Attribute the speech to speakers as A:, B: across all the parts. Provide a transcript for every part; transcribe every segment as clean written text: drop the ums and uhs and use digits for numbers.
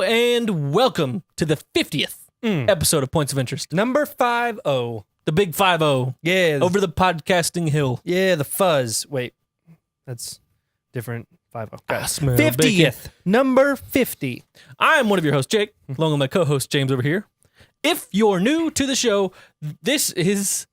A: and welcome to the 50th episode of Points of Interest.
B: Number 50.
A: The big 5-0.
B: Yeah.
A: Over the podcasting hill.
B: Yeah, the fuzz. Wait, that's different. 50.
A: I smell
B: 50th.
A: bacon.
B: Number 50.
A: I'm one of your hosts, Jake, along with my co-host, James, over here. If you're new to the show, this is...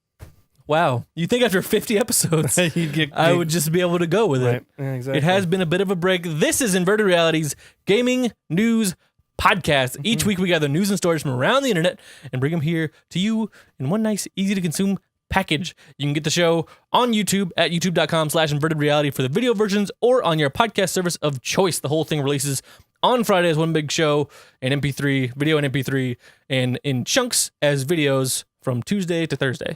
A: Wow. You think after 50 episodes, I would just be able to go with it.
B: Yeah, exactly.
A: It has been a bit of a break. This is Inverted Reality's gaming news podcast. Each week we gather news and stories from around the internet and bring them here to you in one nice, easy-to-consume package. You can get the show on YouTube at youtube.com/invertedreality for the video versions or on your podcast service of choice. The whole thing releases on Friday as one big show, an MP3, video and MP3, and in chunks as videos from Tuesday to Thursday.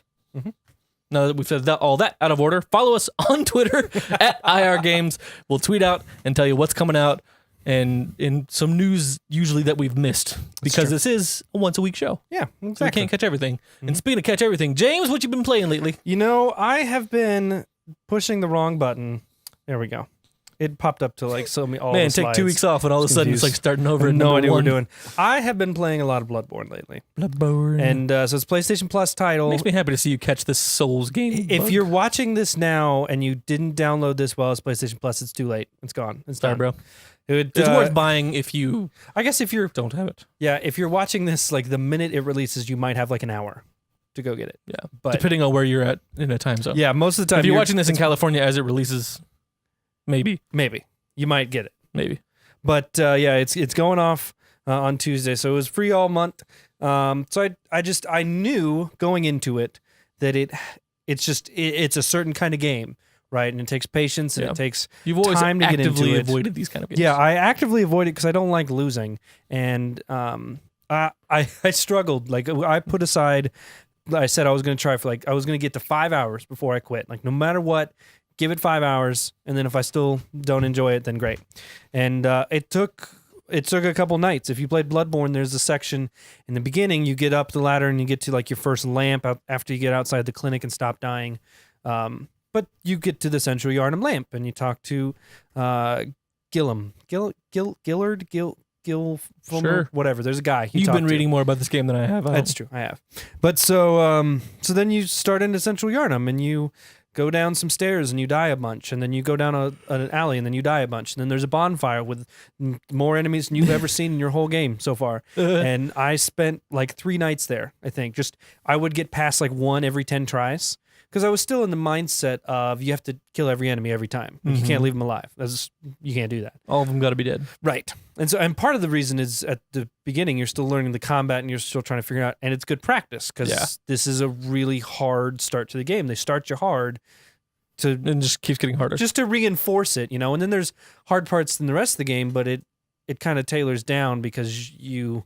A: Now that we've said all that out of order, follow us on Twitter at IR Games. We'll tweet out and tell you what's coming out and in some news usually that we've missed because this is a once a week show.
B: Yeah,
A: So we
B: exactly.
A: can't catch everything. And speaking of catch everything, James, what you been playing lately?
B: You know, I have been pushing the wrong button. There we go. It popped up to like so many. All
A: Man,
B: the
A: take
B: slides.
A: 2 weeks off and all of a sudden it's like starting over.
B: I have
A: at
B: no
A: number
B: idea what
A: one.
B: we're doing. I have been playing a lot of Bloodborne lately.
A: Bloodborne.
B: And so it's PlayStation Plus title.
A: Makes me happy to see you catch this Souls game.
B: If
A: bug.
B: you're watching this now and you didn't download this while it's PlayStation Plus, it's too late. It's gone. It's
A: Sorry,
B: done.
A: bro.
B: It's
A: It's worth buying if you
B: I guess if you're
A: don't have it.
B: if you're watching this like the minute it releases, you might have like an hour to go get it.
A: Yeah.
B: But
A: Depending on where you're at in a time zone.
B: yeah, most of the time
A: If you're watching this in California as it releases, maybe.
B: you might get it.
A: Maybe.
B: But it's going off on Tuesday, so it was free all month. So I knew going into it that it's a certain kind of game, right? And it takes patience and it takes
A: You've always
B: time to get into
A: actively
B: it.
A: avoided these kind of games.
B: Yeah, I actively avoid it because I don't like losing, and I struggled. Like I put aside, I said I was going to try for I was going to get to 5 hours before I quit. Like no matter what, give it 5 hours, and then if I still don't enjoy it, then great. And it took a couple nights. If you played Bloodborne, there's a section in the beginning. You get up the ladder and you get to like your first lamp after you get outside the clinic and stop dying. But you get to the Central Yharnam lamp and you talk to Gillard,
A: Sure.
B: whatever. There's a guy.
A: You've been reading more about this game than I have.
B: That's true. I have. But so then you start into Central Yharnam and you go down some stairs and you die a bunch, and then you go down an alley and then you die a bunch, and then there's a bonfire with more enemies than you've ever seen in your whole game so far. And I spent like 3 nights there, I think. I would get past like 1 every 10 tries because I was still in the mindset of you have to kill every enemy every time. Like, you can't leave them alive. You can't do that.
A: All of them got to be dead.
B: Right. And part of the reason is at the beginning you're still learning the combat and you're still trying to figure it out, and it's good practice because this is a really hard start to the game. They start you hard
A: And it just keeps getting harder.
B: just to reinforce it, and then there's hard parts in the rest of the game, but it kind of tailors down because you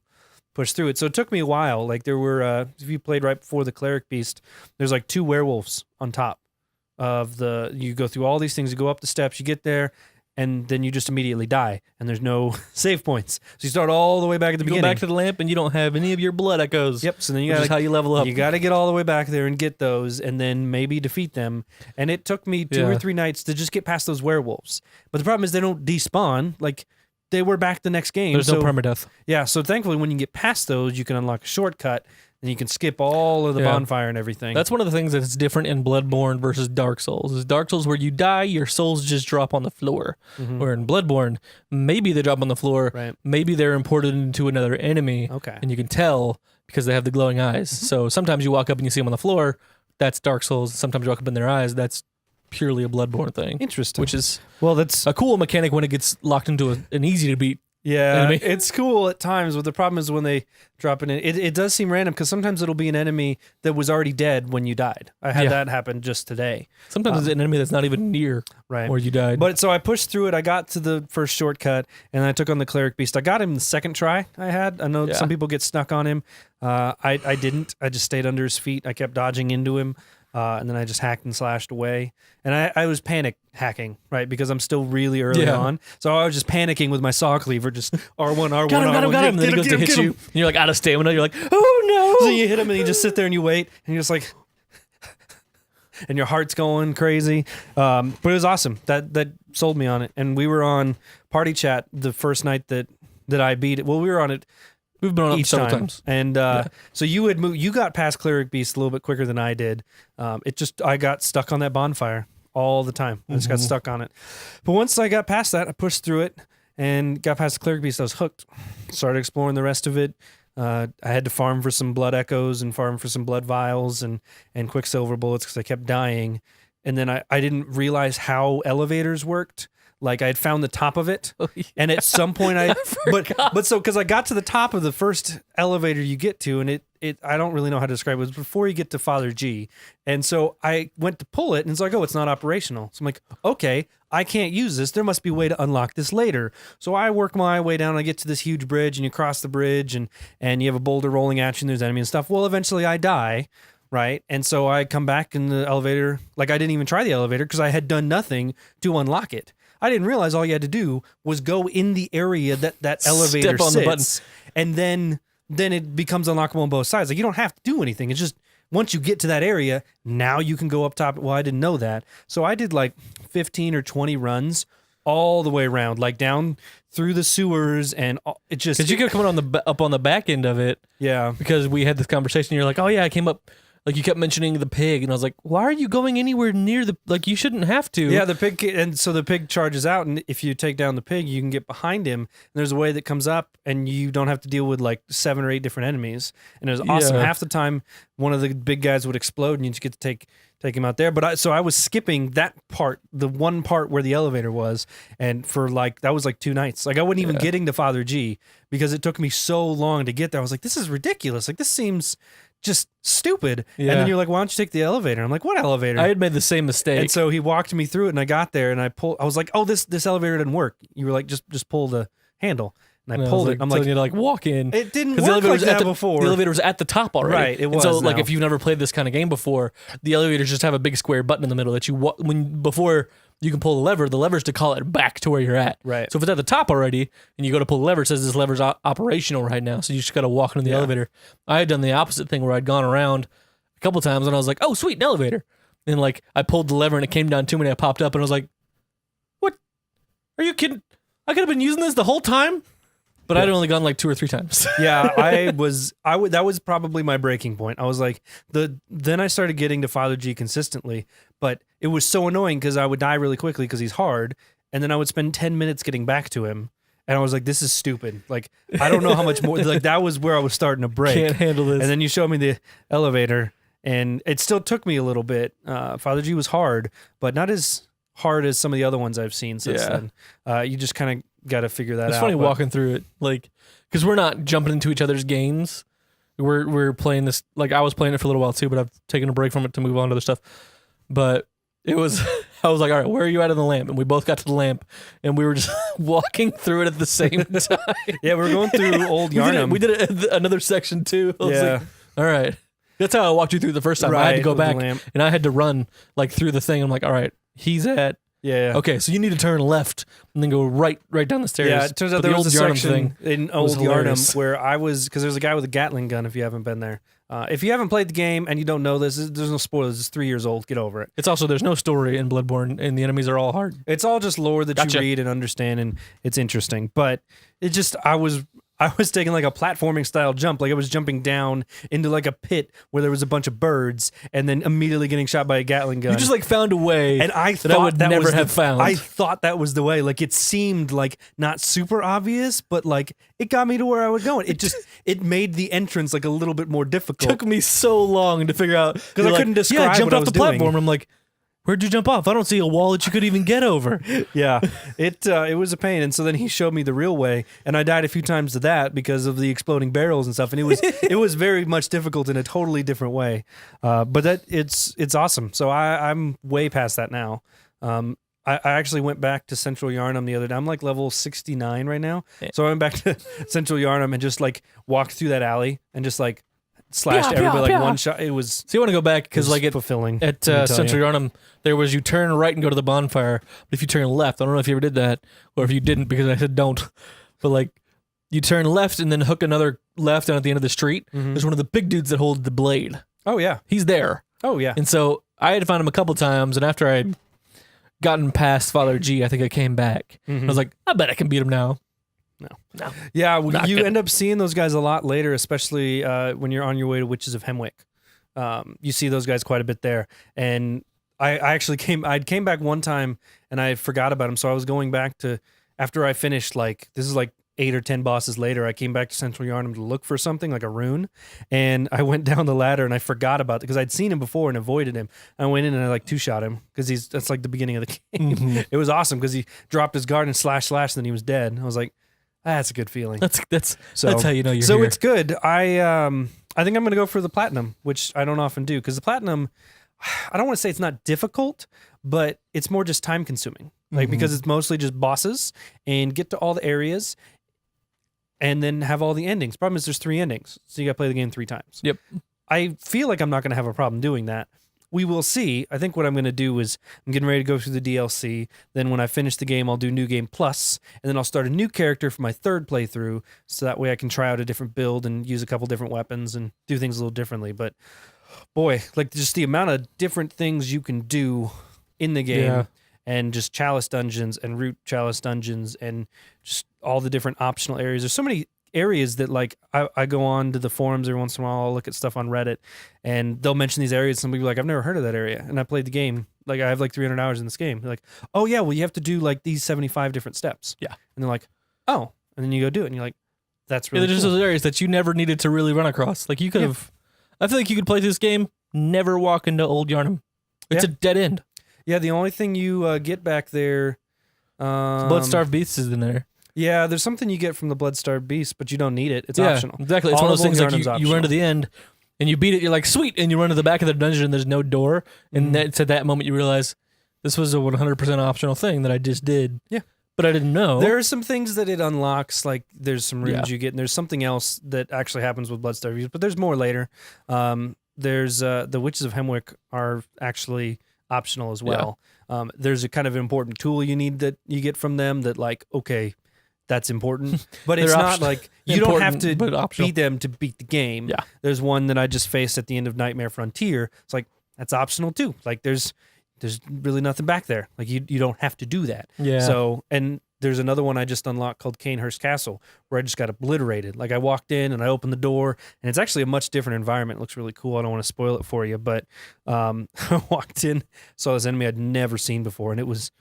B: push through it. So it took me a while. Like there were if you played right before the Cleric Beast, there's like 2 werewolves on top of you go through all these things, you go up the steps, you get there, and then you just immediately die, and there's no save points. So you start all the way back at the
A: you
B: beginning.
A: go back to the lamp and you don't have any of your blood echoes.
B: Yep. So then you
A: Which
B: got
A: is how you level up.
B: You got to get all the way back there and get those, and then maybe defeat them. And it took me 2 or 3 nights to just get past those werewolves. But the problem is they don't despawn. Like they were back the next game.
A: There's no permadeath.
B: Yeah. So thankfully, when you get past those, you can unlock a shortcut, and you can skip all of the bonfire and everything.
A: That's one of the things that's different in Bloodborne versus Dark Souls. Is Dark Souls where you die, your souls just drop on the floor. Where in Bloodborne, maybe they drop on the floor.
B: Right.
A: Maybe they're imported into another enemy.
B: Okay.
A: And you can tell because they have the glowing eyes. So sometimes you walk up and you see them on the floor. That's Dark Souls. Sometimes you walk up in their eyes. That's purely a Bloodborne thing.
B: Interesting.
A: Which is
B: that's
A: a cool mechanic when it gets locked into an easy to beat.
B: Yeah,
A: enemy.
B: it's cool at times, but the problem is when they drop it in, it does seem random because sometimes it'll be an enemy that was already dead when you died. I had that happen just today.
A: Sometimes it's an enemy that's not even near where you died.
B: But so I pushed through it. I got to the first shortcut, and I took on the Cleric Beast. I got him the second try I had. I know some people get stuck on him. I didn't. I just stayed under his feet. I kept dodging into him. And then I just hacked and slashed away. And I was panic hacking, right? Because I'm still really early on. So I was just panicking with my saw cleaver, just R1, R1,
A: got him,
B: R1.
A: got him. And then he goes to hit you. And you're like out of stamina. You're like, oh no.
B: So you hit him and you just sit there and you wait. And you're just like... and your heart's going crazy. But it was awesome. That sold me on it. And we were on party chat the first night that that I beat it. Well, we were on it.
A: We've been on it
B: Each
A: several
B: time.
A: times.
B: And so you had moved. You got past Cleric Beast a little bit quicker than I did. I got stuck on that bonfire all the time. I just got stuck on it. But once I got past that, I pushed through it and got past the Cleric Beast. I was hooked. Started exploring the rest of it. I had to farm for some blood echoes and farm for some blood vials and quicksilver bullets because I kept dying. And then I didn't realize how elevators worked. Like I had found the top of it, and at some point because I got to the top of the first elevator you get to, and it I don't really know how to describe it. It was before you get to Father G, and so I went to pull it, and it's like, oh, it's not operational. So I'm like, okay, I can't use this. There must be a way to unlock this later. So I work my way down. I get to this huge bridge, and you cross the bridge, and you have a boulder rolling at you, and there's enemy and stuff. Well, eventually I die. Right. And so I come back in the elevator. Like I didn't even try the elevator because I had done nothing to unlock it. I didn't realize all you had to do was go in the area that elevator
A: Step on the button.
B: sits, and then it becomes unlockable on both sides. Like you don't have to do anything. It's just once you get to that area, now you can go up top. Well, I didn't know that. So I did like 15 or 20 runs all the way around, like down through the sewers, and it just...
A: Because you kept coming up on the back end of it.
B: Yeah.
A: Because we had this conversation. You're like, oh, yeah, I came up... Like, you kept mentioning the pig, and I was like, why are you going anywhere near the... Like, you shouldn't have to.
B: Yeah, the pig... And so the pig charges out, and if you take down the pig, you can get behind him, and there's a way that comes up, and you don't have to deal with, like, 7 or 8 different enemies. And it was awesome.
A: Yeah.
B: Half the time, one of the big guys would explode, and you just get to take him out there. But I was skipping that part, the one part where the elevator was, and for, like, that was, like, 2 nights. Like, I wasn't even getting to Father G, because it took me so long to get there. I was like, this is ridiculous. Like, this seems... just stupid.
A: Yeah.
B: And then you're like, why don't you take the elevator? I'm like, what elevator?
A: I had made the same mistake.
B: And so he walked me through it, and I got there, and I was like, oh, this elevator didn't work. You were like, just pull the handle. And I pulled it. I'm like,
A: you to like walk in.
B: it didn't work like that before.
A: The elevator was at the top already.
B: Right, it was
A: And so, like,
B: now.
A: if you've never played this kind of game before, the elevators just have a big square button in the middle that you before you can pull the lever's to call it back to where you're at.
B: Right.
A: So if it's at the top already, and you go to pull the lever, it says this lever's operational right now. So you just got to walk into the elevator. I had done the opposite thing where I'd gone around a couple times, and I was like, oh, sweet, an elevator. And, like, I pulled the lever, and it came down to me, and I popped up, and I was like, what? Are you kidding? I could have been using this the whole time? But I'd only gone like 2 or 3 times.
B: Yeah, that was probably my breaking point. I was like, then I started getting to Father G consistently, but it was so annoying because I would die really quickly because he's hard, and then I would spend 10 minutes getting back to him, and I was like, this is stupid. Like, I don't know how much more, like, that was where I was starting to break.
A: Can't handle this.
B: And then you showed me the elevator, and it still took me a little bit. Father G was hard, but not as hard as some of the other ones I've seen since then. You just kind of got to figure that out.
A: It's funny walking through it, like, because we're not jumping into each other's games. We're playing this, like, I was playing it for a little while too, but I've taken a break from it to move on to other stuff. But it was, I was like, all right, where are you at in the lamp? And we both got to the lamp, and we were just walking through it at the same time.
B: Yeah, we're going through Old Yarnum.
A: We did it another section too. I was like, all right. That's how I walked you through the first time. I had to go back, and I had to run, like, through the thing. I'm like, all right, he's at...
B: Yeah.
A: Okay, so you need to turn left and then go right down the stairs.
B: Yeah, it turns out there was a section in Old Yarnum where I was, because there's a guy with a Gatling gun if you haven't been there. If you haven't played the game and you don't know this, there's no spoilers. It's 3 years old. Get over it.
A: It's also, there's no story in Bloodborne, and the enemies are all hard.
B: It's all just lore that you read and understand, and it's interesting. But it just, I was taking like a platforming style jump. Like I was jumping down into like a pit where there was a bunch of birds and then immediately getting shot by a Gatling gun.
A: You just like found a way
B: and I
A: that I would never have found.
B: I thought that was the way. Like it seemed like not super obvious, but like it got me to where I was going. It made the entrance like a little bit more difficult.
A: It took me so long to figure out.
B: Because I couldn't describe
A: I jumped
B: what I
A: off
B: was
A: the platform.
B: doing.
A: I'm like, where'd you jump off? I don't see a wall that you could even get over.
B: Yeah, it was a pain. And so then he showed me the real way, and I died a few times to that because of the exploding barrels and stuff. And it was very much difficult in a totally different way. But it's awesome. So I'm way past that now. I actually went back to Central Yarnum the other day. I'm like level 69 right now. So I went back to Central Yarnum and just like walked through that alley and just like slashed everybody like one shot. It was.
A: So you want to go back because like
B: fulfilling
A: at Central Yarnum, there was you turn right and go to the bonfire. But if you turn left, I don't know if you ever did that or if you didn't because I said don't. But like you turn left and then hook another left down at the end of the street. Mm-hmm. There's one of the big dudes that holds the blade.
B: Oh yeah,
A: he's there.
B: Oh yeah.
A: And so I had to find him a couple times, and after I had gotten past Father G, I think I came back. Mm-hmm. I was like, I bet I can beat him now. No.
B: Yeah,
A: Not
B: you
A: good.
B: end up seeing those guys a lot later, especially when you're on your way to Witches of Hemwick. You see those guys quite a bit there. And I actually came back one time and I forgot about them. So I was going back to, after I finished, this is 8 or 10 bosses later, I came back to Central Yarnum to look for something like a rune. And I went down the ladder and I forgot about it because I'd seen him before and avoided him. I went in and I two-shot him because that's like the beginning of the game.
A: Mm-hmm.
B: It was awesome because he dropped his guard and slash, and then he was dead. I was like, that's a good feeling.
A: That's how you know you're
B: so
A: here.
B: it's good. I think I'm gonna go for the platinum, which I don't often do because the platinum, I don't want to say it's not difficult, but it's more just time consuming. Because it's mostly just bosses and get to all the areas and then have all the endings. Problem is there's 3 endings, so you got to play the game 3 times.
A: Yep.
B: I feel like I'm not going to have a problem doing that. We will see. I think what I'm going to do is I'm getting ready to go through the DLC. Then when I finish the game, I'll do New Game Plus, and then I'll start a new character for my 3rd playthrough, so that way I can try out a different build and use a couple different weapons and do things a little differently. But boy, just the amount of different things you can do in the game.
A: Yeah.
B: And just chalice dungeons and root chalice dungeons and just all the different optional areas. There's so many areas that I go on to the forums every once in a while. I'll look at stuff on Reddit and they'll mention these areas. Somebody will be like, I've never heard of that area. And I played the game. I have 300 hours in this game. They're like, oh yeah, well you have to do these 75 different steps.
A: Yeah.
B: And they're like, oh. And then you go do it and you're like, that's really
A: there's just
B: cool.
A: those areas that you never needed to really run across. You could have, I feel like you could play this game, never walk into Old Yarnum. It's a dead end.
B: Yeah, the only thing you get back there...
A: Blood-starved beasts is in there.
B: Yeah, there's something you get from the Blood-starved beast, but you don't need it. It's optional.
A: Exactly. It's
B: All
A: one of those
B: of
A: things
B: Old
A: you
B: Yarnum's
A: run to
B: optional.
A: the end and you beat it, you're like, sweet, and you run to the back of the dungeon and there's no door. And it's at that moment you realize this was a 100% optional thing that I just did.
B: Yeah.
A: But I didn't know.
B: There are some things that it unlocks, there's some runes you get, and there's something else that actually happens with Blood-starved beast, but there's more later. There's the Witches of Hemwick are actually optional as well. There's a kind of important tool you need that you get from them that okay, that's important, but it's not you don't have to beat them to beat the game.
A: Yeah.
B: There's one that I just faced at the end of Nightmare Frontier. It's that's optional too. There's really nothing back there. You don't have to do that.
A: Yeah.
B: So, and there's another one I just unlocked called Canehurst Castle where I just got obliterated. I walked in and I opened the door and it's actually a much different environment. It looks really cool. I don't want to spoil it for you, but I walked in, saw this enemy I'd never seen before, and it was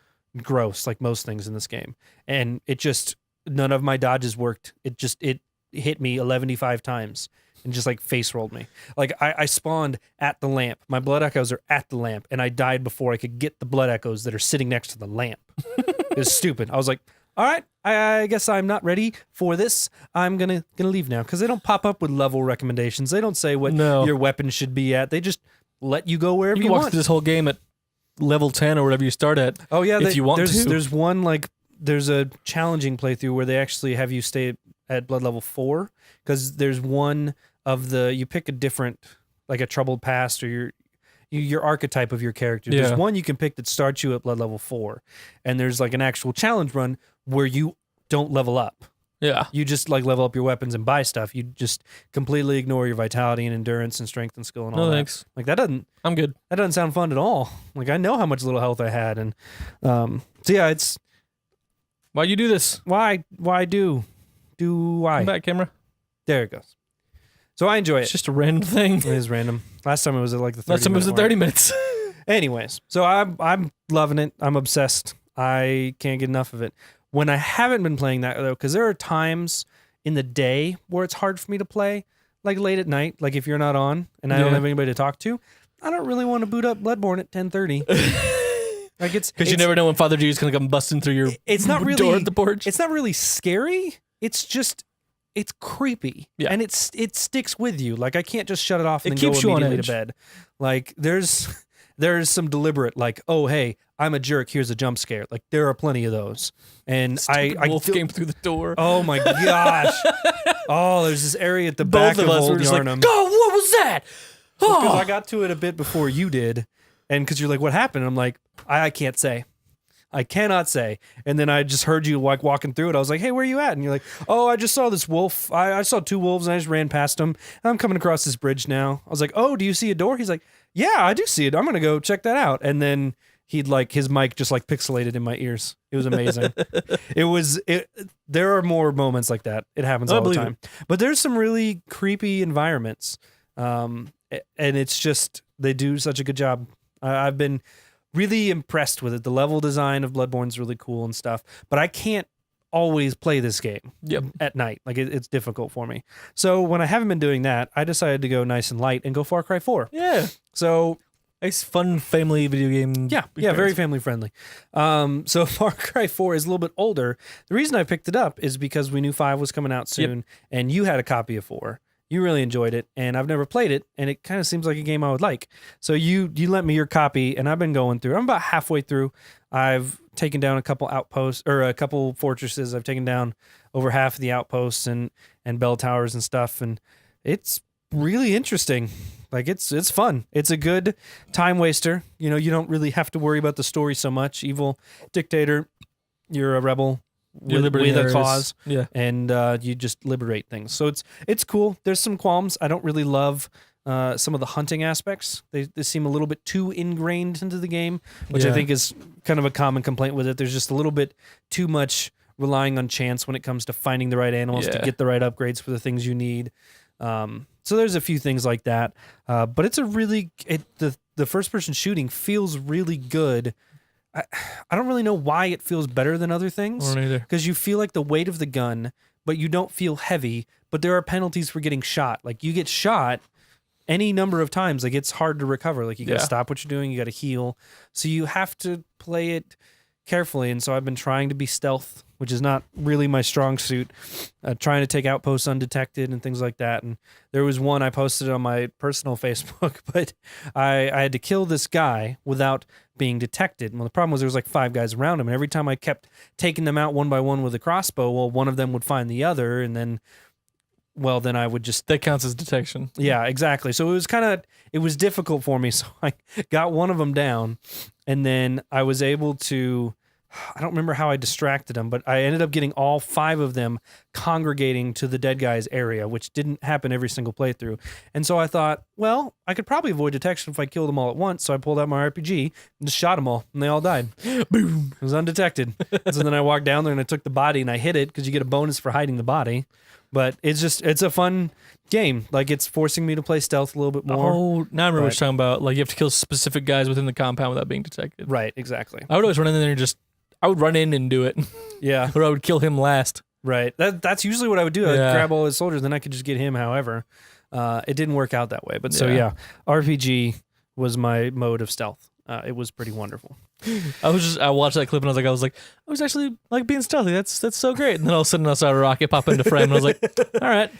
B: gross, like most things in this game. And it just, none of my dodges worked. It hit me 115 times and just face rolled me. I spawned at the lamp. My blood echoes are at the lamp, and I died before I could get the blood echoes that are sitting next to the lamp. It was stupid. I was like, all right, I guess I'm not ready for this. I'm gonna leave now, because they don't pop up with level recommendations. They don't say what your weapon should be at. They just let you go wherever you
A: walk
B: want.
A: through this whole game at level 10 or whatever you start at.
B: Oh yeah,
A: if you want to.
B: There's one there's a challenging playthrough where they actually have you stay at blood level 4, because there's one of you pick a different, a troubled past or your archetype of your character.
A: Yeah.
B: There's one you can pick that starts you at blood level 4, and there's an actual challenge run where you don't level up.
A: Yeah.
B: You just level up your weapons and buy stuff. You just completely ignore your vitality and endurance and strength and skill and all
A: No
B: that.
A: thanks.
B: I'm
A: good.
B: That doesn't sound fun at all. I know how much little health I had, and so yeah, it's
A: Why you do this?
B: why do why?
A: Come back, camera.
B: There it goes. So I enjoy
A: It's
B: it.
A: just a random thing.
B: It is random. Last time it was at the 30
A: Last time it was at 30 minutes.
B: Anyways, so I'm loving it. I'm obsessed. I can't get enough of it. When I haven't been playing that though, because there are times in the day where it's hard for me to play, late at night, if you're not on and I don't have anybody to talk to, I don't really want to boot up Bloodborne at 10:30. It's
A: Because you never know when Father G is going to come busting through your
B: it's not really
A: door at the porch.
B: It's not really scary. It's just it's creepy.
A: Yeah.
B: And it sticks with you. I can't just shut it off and
A: It
B: then
A: keeps
B: go
A: you on
B: immediately
A: edge.
B: to bed. There's some deliberate oh hey, I'm a jerk, here's a jump scare. There are plenty of those. And I
A: Wolf came through the door.
B: Oh my gosh. Oh, there's this area at the back
A: Both of us
B: Old
A: were just
B: Yarnum.
A: God, what was that?
B: Because I got to it a bit before you did, and because you're what happened? I'm like, I can't say. I cannot say. And then I just heard you walking through it. I was like, hey, where are you at? And you're like, oh, I just saw this wolf. I saw 2 wolves and I just ran past them. I'm coming across this bridge now. I was like, oh, do you see a door? He's like, yeah, I do see it. I'm going to go check that out. And then his mic just like pixelated in my ears. It was amazing. There are more moments like that. It happens all the time. But there's some really creepy environments. And it's just, they do such a good job. I've been really impressed with it. The level design of Bloodborne is really cool and stuff, but I can't always play this game at night. Like it's difficult for me. So when I haven't been doing that, I decided to go nice and light and go Far Cry 4.
A: Yeah.
B: So
A: nice, fun family video game.
B: Yeah, very family friendly. So Far Cry 4 is a little bit older. The reason I picked it up is because we knew 5 was coming out soon, and you had a copy of 4. You really enjoyed it, and I've never played it, and it kind of seems like a game I would like. So you lent me your copy, and I've been going through. I'm about halfway through. I've taken down a couple outposts, or a couple fortresses. I've taken down over half of the outposts and bell towers and stuff, and it's really interesting. Like it's fun. It's a good time waster. You know, you don't really have to worry about the story so much. Evil dictator, you're a rebel with a cause, and you just liberate things. So it's cool. There's some qualms. I don't really love some of the hunting aspects. They seem a little bit too ingrained into the game, which I think is kind of a common complaint with it. There's just a little bit too much relying on chance when it comes to finding the right animals to get the right upgrades for the things you need. So there's a few things like that, but it's the first person shooting feels really good. I don't really know why it feels better than other things, because you feel like the weight of the gun, but you don't feel heavy. But there are penalties for getting shot. Like you get shot any number of times, like it's hard to recover. Like you got to stop what you're doing, you got to heal. So you have to play it carefully. And so I've been trying to be stealth, which is not really my strong suit, trying to take outposts undetected and things like that. And there was one I posted on my personal Facebook, but I had to kill this guy without being detected. Well, the problem was there was like 5 guys around him, and every time I kept taking them out one by one with a crossbow, well, one of them would find the other, and then I would just...
A: That counts as detection.
B: Yeah, exactly. So it was difficult for me. So I got one of them down, and then I was able to... I don't remember how I distracted them, but I ended up getting all 5 of them congregating to the dead guy's area, which didn't happen every single playthrough. And so I thought, well, I could probably avoid detection if I killed them all at once. So I pulled out my RPG and just shot them all, and they all died. Boom! It was undetected. And so then I walked down there and I took the body and I hid it because you get a bonus for hiding the body. But it's a fun game. Like it's forcing me to play stealth a little bit more.
A: Oh, now I remember what you're talking about. Like you have to kill specific guys within the compound without being detected.
B: Right, exactly.
A: I would always run in there and I would run in and do it.
B: Yeah.
A: Or I would kill him last.
B: Right. That's usually what I would do. I'd grab all his soldiers, then I could just get him however. It didn't work out that way. But RPG was my mode of stealth. It was pretty wonderful.
A: I watched that clip and I was like, I was actually like being stealthy. That's so great. And then all of a sudden I saw a rocket pop into frame and I was like, all right,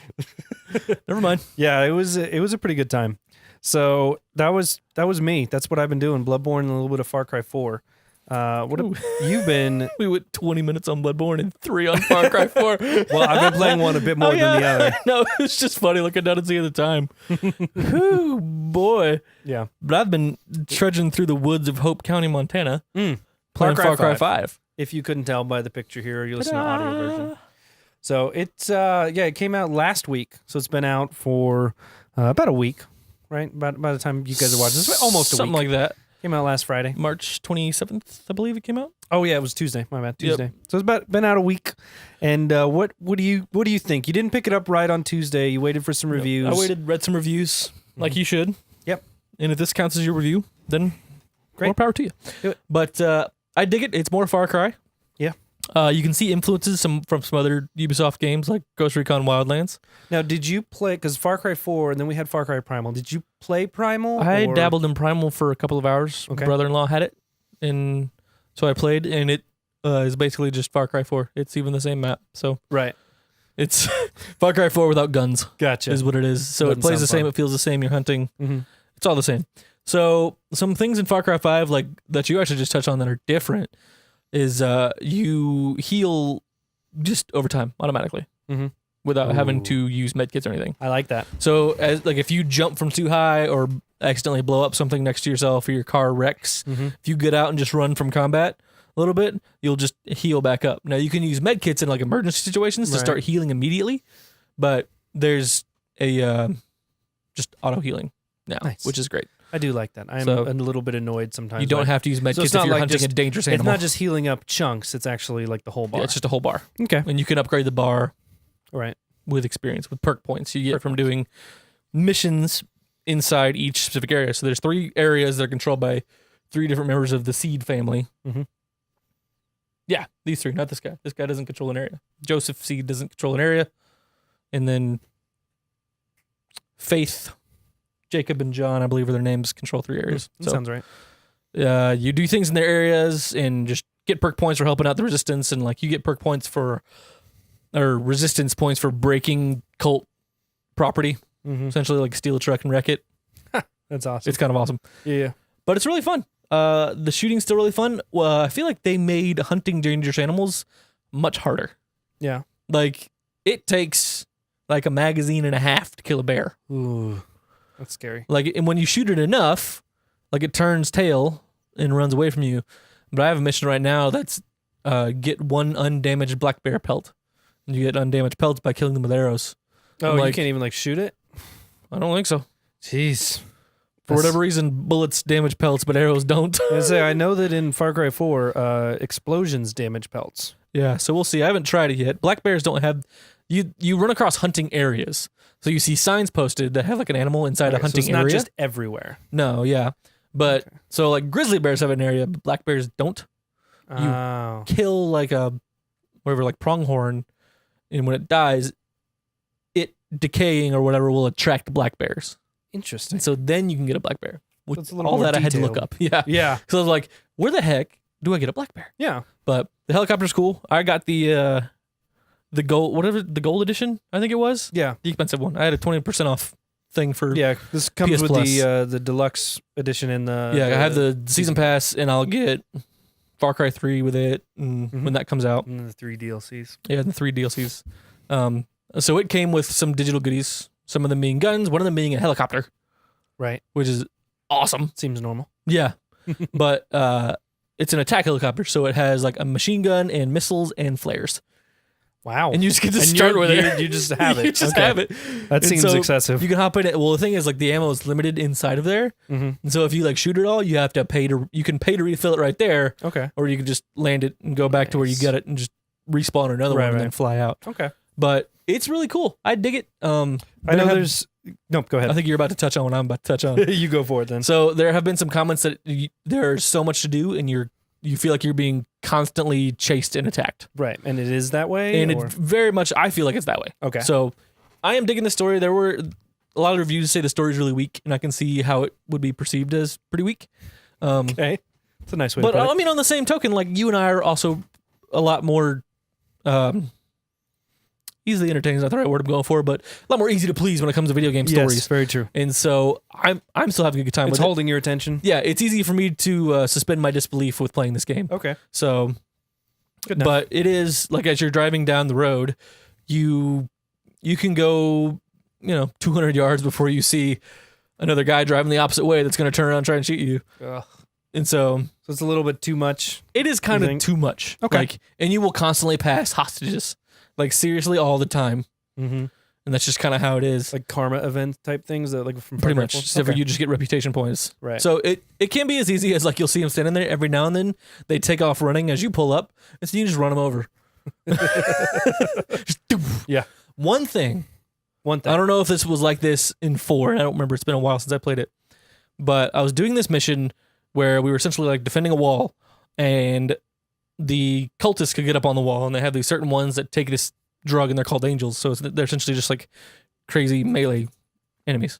A: never mind. Yeah, it was a pretty good time. So that was me. That's what I've been doing. Bloodborne and a little bit of Far Cry 4. What have you been? We went 20 minutes on Bloodborne and 3 on Far Cry 4.
B: Well, I've been playing one a bit more than the other.
A: No, it's just funny looking down and seeing the time. Ooh, boy.
B: Yeah.
A: But I've been trudging through the woods of Hope County, Montana, playing
B: Far Cry
A: 5.
B: If you couldn't tell by the picture here, you listen to the audio version. So it came out last week. So it's been out for about a week, right? By the time you guys are watching this, almost a week.
A: Something like that.
B: Came out last Friday.
A: March 27th, I believe it came out.
B: Oh yeah, it was Tuesday. My bad, Tuesday. Yep. So it's been out a week. And what do you think? You didn't pick it up right on Tuesday. You waited for some reviews.
A: I read some reviews like you should.
B: Yep.
A: And if this counts as your review, then more power to you.
B: Do it.
A: But I dig it. It's more Far Cry.
B: Yeah.
A: You can see influences from some other Ubisoft games like Ghost Recon Wildlands.
B: Now, did you play, because Far Cry 4 and then we had Far Cry Primal, did you play Primal?
A: I dabbled in Primal for a couple of hours.
B: Okay.
A: My brother-in-law had it, and so I played, and it is basically just Far Cry 4. It's even the same map. So
B: right.
A: It's Far Cry 4 without guns.
B: Gotcha.
A: Is what it is. So it plays the same. It feels the same. You're hunting. Mm-hmm. It's all the same. So some things in Far Cry 5 like that you actually just touched on that are different is you heal just over time automatically without having to use medkits or anything.
B: I like that.
A: So as like if you jump from too high or accidentally blow up something next to yourself or your car wrecks, if you get out and just run from combat a little bit, you'll just heal back up. Now you can use medkits in like emergency situations to start healing immediately, but there's a just auto healing now, which is great.
B: I do like that. I'm
A: So-
B: a little bit annoyed sometimes.
A: You don't have to use med
B: So it's
A: kits if
B: not
A: you're
B: like
A: hunting
B: just-
A: a dangerous
B: It's
A: animal.
B: not just healing up chunks. It's actually like the whole bar.
A: Yeah, it's just a whole bar.
B: Okay.
A: And you can upgrade the bar
B: Right.
A: with experience, with perk points you get
B: Perk
A: from
B: points.
A: doing missions inside each specific area. So there's 3 areas that are controlled by 3 different members of the Seed family.
B: Mhm.
A: Yeah, these 3, not this guy. This guy doesn't control an area. Joseph Seed doesn't control an area. And then Faith, Jacob, and John, I believe are their names, control 3 areas.
B: That sounds right.
A: You do things in their areas and just get perk points for helping out the resistance, and like you get perk points or resistance points for breaking cult property, essentially like steal a truck and wreck it.
B: That's awesome.
A: It's kind of awesome,
B: Yeah.
A: but it's really fun. The shooting's still really fun. I feel like they made hunting dangerous animals much harder.
B: Yeah.
A: Like it takes like a magazine and a half to kill a bear.
B: Ooh. That's scary.
A: Like, and when you shoot it enough, like it turns tail and runs away from you. But I have a mission right now that's get 1 undamaged black bear pelt. And you get undamaged pelts by killing them with arrows.
B: Oh,
A: I'm
B: you
A: like,
B: can't even like shoot it?
A: I don't think so.
B: Jeez.
A: For whatever reason, bullets damage pelts, but arrows don't.
B: I know that in Far Cry 4, explosions damage pelts.
A: Yeah, so we'll see. I haven't tried it yet. Black bears don't have. You run across hunting areas, so you see signs posted that have like an animal inside a
B: Okay, so
A: hunting
B: it's not
A: area.
B: just everywhere.
A: No, yeah, but
B: Okay.
A: so like grizzly bears have an area, but black bears don't.
B: Oh.
A: Kill like a whatever, like pronghorn, and when it dies, it decaying or whatever will attract black bears,
B: Interesting.
A: and so then you can get a black bear.
B: So it's a little
A: All
B: more
A: that I had to look
B: detailed.
A: up. Yeah,
B: Yeah.
A: so I was like, where the heck do I get a black bear?
B: Yeah.
A: But the helicopter's cool. I got the gold, whatever, the gold edition, I think it was.
B: Yeah.
A: The expensive one. I had a 20% off thing for.
B: Yeah. This comes
A: PS
B: with
A: Plus.
B: the deluxe edition and the.
A: Yeah, I have the season pass, and I'll get Far Cry 3 with it when that comes out.
B: and the 3 DLCs.
A: Yeah, the 3 DLCs. So it came with some digital goodies, some of them being guns, one of them being a helicopter,
B: Right.
A: which is awesome.
B: Seems normal.
A: Yeah. But it's an attack helicopter, so it has like a machine gun and missiles and flares.
B: Wow.
A: And you just get to
B: And
A: start with it.
B: You just have it.
A: You just
B: Okay.
A: have it.
B: That
A: And
B: seems
A: so
B: excessive.
A: You can hop in it. Well, the thing is, like, the ammo is limited inside of there.
B: Mm-hmm.
A: And so if you like shoot it all, you have to pay to. You can pay to refill it right there,
B: Okay.
A: or you can just land it and go back to where you
B: Nice.
A: get it and just respawn another
B: Right,
A: one and
B: right.
A: then fly out.
B: Okay.
A: But it's really cool. I dig it.
B: I know
A: there have-
B: there's. Nope. Go
A: I
B: ahead.
A: think you're about to touch on what I'm about to touch on.
B: You go for it then.
A: So there have been some comments that there's so much to do, and you feel like you're being constantly chased and attacked.
B: Right. And it is that way.
A: And
B: or?
A: it's very much, I feel like it's that way.
B: Okay.
A: So I am digging the story. There were a lot of reviews say the story's really weak, and I can see how it would be perceived as pretty weak.
B: Okay. It's a nice way
A: But
B: to put
A: I
B: it.
A: mean, on the same token, like you and I are also a lot more easily entertaining is not the right word I'm going for, but a lot more easy to please when it comes to video game
B: Yes,
A: stories.
B: very true.
A: And so I'm still having a good time
B: It's
A: with
B: holding your attention.
A: it. Yeah, it's easy for me to suspend my disbelief with playing this game.
B: Okay.
A: So,
B: Good enough.
A: but it is like as you're driving down the road, you can go 200 yards before you see another guy driving the opposite way that's going to turn around and try and shoot you.
B: Ugh.
A: And so
B: So it's a little bit too much.
A: it is kind
B: You
A: of
B: think?
A: too much.
B: Okay.
A: Like, and you will constantly pass hostages, like seriously all the time.
B: Mm-hmm.
A: And that's just kind of how it is.
B: Like karma event type things that like from
A: Pretty
B: Far Cry
A: much.
B: 4?
A: Except for you just get reputation points.
B: Right.
A: So it can be as easy as like you'll see them standing there every now and then. They take off running as you pull up, and so you just run them over. Just doof.
B: Yeah.
A: One thing.
B: One thing.
A: I don't know if this was like this in 4, and I don't remember. It's been a while since I played it. But I was doing this mission where we were essentially like defending a wall, and the cultists could get up on the wall, and they have these certain ones that take this drug, and they're called angels. So they're essentially just like crazy melee enemies.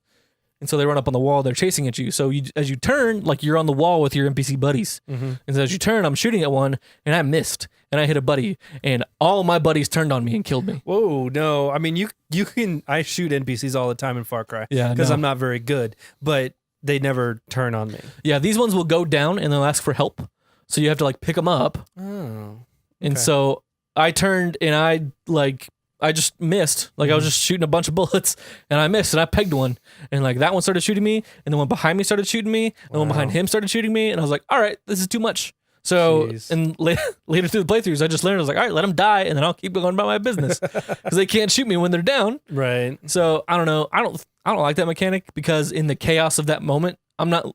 A: And so they run up on the wall, they're chasing at you. So as you turn, like you're on the wall with your NPC buddies.
B: Mm-hmm.
A: And so as you turn, I'm shooting at one, and I missed, and I hit a buddy, and all my buddies turned on me and killed me.
B: Whoa, no. I mean, you can. I shoot NPCs all the time in Far Cry.
A: Yeah,
B: because
A: no.
B: I'm not very good, but they never turn on me.
A: Yeah, these ones will go down, and they'll ask for help. So you have to like pick them up.
B: Oh,
A: And
B: Okay.
A: so I turned, and I just missed. Like I was just shooting a bunch of bullets, and I missed, and I pegged one, and like that one started shooting me, and the one behind me started shooting me, and the one behind
B: Wow.
A: him started shooting me, and I was like, all right, this is too much. So
B: Jeez.
A: and later through the playthroughs, I just learned I was like, all right, let them die, and then I'll keep going about my business because they can't shoot me when they're down.
B: right.
A: So I don't know. I don't like that mechanic because in the chaos of that moment, I'm not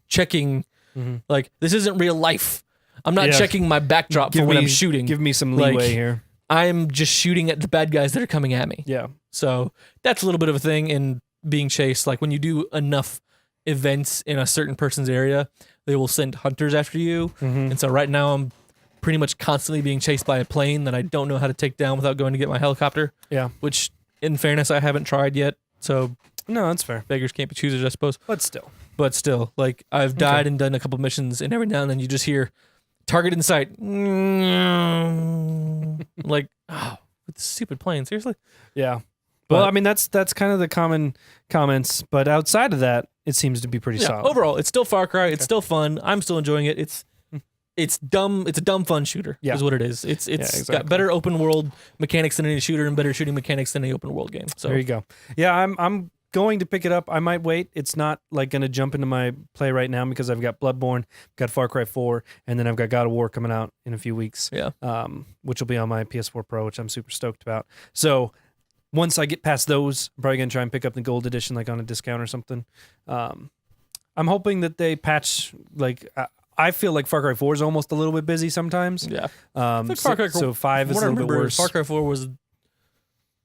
A: checking. Like, this isn't real life. I'm not
B: Yeah.
A: checking my backdrop for when I'm shooting.
B: Give me some
A: Like,
B: leeway here.
A: I'm just shooting at the bad guys that are coming at me.
B: Yeah.
A: So that's a little bit of a thing in being chased. Like, when you do enough events in a certain person's area, they will send hunters after you. And so right now I'm pretty much constantly being chased by a plane that I don't know how to take down without going to get my helicopter.
B: Yeah.
A: Which, in fairness, I haven't tried yet. So
B: No, that's fair.
A: beggars can't be choosers, I suppose.
B: But
A: Still, like, I've died and done a couple missions, and every now and then you just hear target in sight. Like, oh, it's a stupid plane. Seriously?
B: yeah.
A: But-
B: Well, I mean, that's kind of the common comments, but outside of that, it seems to be pretty solid.
A: Overall, it's still Far Cry. It's still fun. I'm still enjoying it. It's dumb. It's a dumb fun shooter.
B: Yeah.
A: Is what it is. It's
B: exactly.
A: got better open world mechanics than any shooter and better shooting mechanics than any open world game. So
B: There you go. Yeah, I'm going to pick it up. I might wait. It's not like going to jump into my play right now because I've got Bloodborne, got Far Cry 4, and then I've got God of War coming out in a few weeks.
A: Yeah.
B: Which will be on my PS4 Pro, which I'm super stoked about. So once I get past those, I'm probably going to try and pick up the gold edition like on a discount or something. I'm hoping that they patch, like, I feel like Far Cry 4 is almost a little bit busy sometimes.
A: yeah. Far Cry 4,
B: so 5 is a
A: what I
B: little bit
A: remember,
B: worse.
A: Far Cry 4 was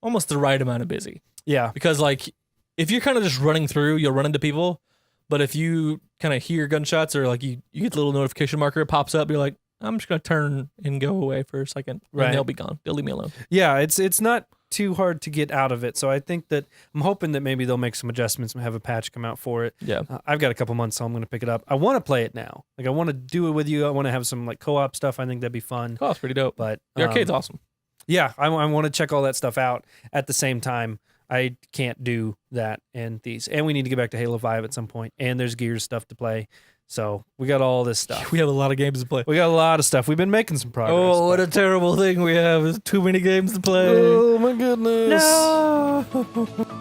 A: almost the right amount of busy.
B: Yeah.
A: Because, like, if you're kind of just running through, you'll run into people. But if you kind of hear gunshots or, like, you get the little notification marker, it pops up, you're like, I'm just going to turn and go away for a second.
B: Right.
A: And they'll be gone. They'll leave me alone.
B: Yeah, it's not too hard to get out of it. So I think that I'm hoping that maybe they'll make some adjustments and have a patch come out for it.
A: Yeah.
B: I've got a couple months, so I'm going to pick it up. I want to play it now. Like, I want to do it with you. I want to have some, like, co-op stuff. I think that'd be fun.
A: Oh, it's pretty dope.
B: But
A: The arcade's awesome.
B: yeah, I want to check all that stuff out at the same time. I can't do that and these. And we need to get back to Halo 5 at some point. And there's Gears stuff to play. So we got all this stuff.
A: We have a lot of games to play.
B: We got a lot of stuff. We've been making some progress.
A: Oh, what a terrible thing we have. There's too many games to play.
B: Oh, my goodness.
A: No.